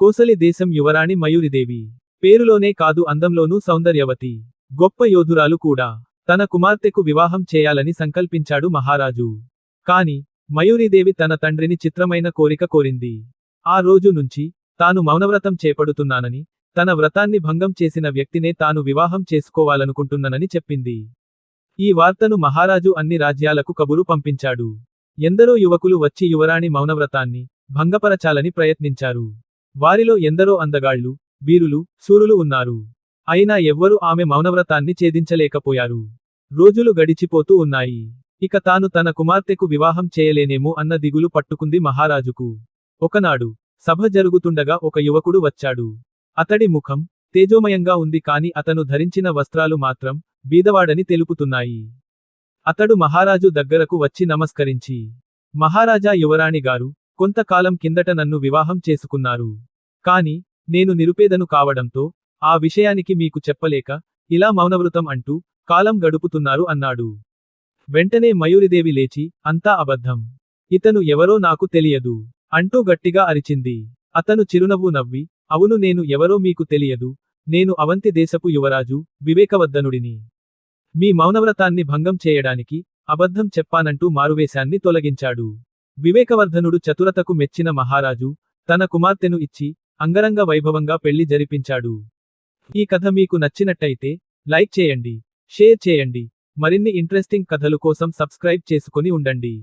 కోసలి దేశం యువరాణి మయూరిదేవి. పేరులోనే కాదు అందంలోనూ సౌందర్యవతి. గొప్ప యోధురాలు కూడా. తన కుమార్తెకు వివాహం చేయాలని సంకల్పించాడు మహారాజు. కాని మయూరిదేవి తన తండ్రిని చిత్రమైన కోరిక కోరింది. ఆ రోజు నుంచి తాను మౌనవ్రతం చేపడుతున్నానని, తన వ్రతాన్ని భంగం చేసిన వ్యక్తినే తాను వివాహం చేసుకోవాలనుకుంటున్నానని చెప్పింది. ఈ వార్తను మహారాజు అన్ని రాజ్యాలకు కబురు పంపించాడు. ఎందరో యువకులు వచ్చి యువరాణి మౌనవ్రతాన్ని భంగపరచాలని ప్రయత్నించారు. వారిలో ఎందరో అందగాళ్లు, వీరులు, శూరులు ఉన్నారు. అయినా ఎవ్వరూ ఆమె మౌనవ్రతాన్ని ఛేదించలేకపోయారు. రోజులు గడిచిపోతూ ఉన్నాయి. ఇక తాను తన కుమార్తెకు వివాహం చేయలేనేమో అన్న దిగులు పట్టుకుంది మహారాజుకు. ఒకనాడు సభ జరుగుతుండగా ఒక యువకుడు వచ్చాడు. అతడి ముఖం తేజోమయంగా ఉంది కాని అతను ధరించిన వస్త్రాలు మాత్రం బీదవాడని తెలుపుతున్నాయి. అతడు మహారాజు దగ్గరకు వచ్చి నమస్కరించి, మహారాజా, యువరాణి గారు కొంతకాలం కిందట నన్ను వివాహం చేసుకున్నారు. కాని నేను నిరుపేదను కావడంతో ఆ విషయానికి మీకు చెప్పలేక ఇలా మౌనవ్రతం అంటూ కాలం గడుపుతున్నారు అన్నాడు. వెంటనే మయూరిదేవి లేచి, అంతా అబద్ధం. ఇతను ఎవరో నాకు తెలియదు అంటూ గట్టిగా అరిచింది. అతను చిరునవ్వు నవ్వి, అవును, నేను ఎవరో మీకు తెలియదు. నేను అవంతి దేశపు యువరాజు వివేకవర్ధనుడిని. మీ మౌనవ్రతాన్ని భంగం చేయడానికి అబద్ధం చెప్పానంటూ మారువేశాన్ని తొలగించాడు. వివేకవర్ధనుడు చతురతకు మెచ్చిన మహారాజు తన కుమార్తెను ఇచ్చి అంగరంగ వైభవంగా పెళ్లి జరిపించాడు. ఈ కథ మీకు నచ్చినట్టయితే లైక్ చేయండి, షేర్ చేయండి. మరిన్ని ఇంట్రెస్టింగ్ కథలు కోసం సబ్స్క్రైబ్ చేసుకొని ఉండండి.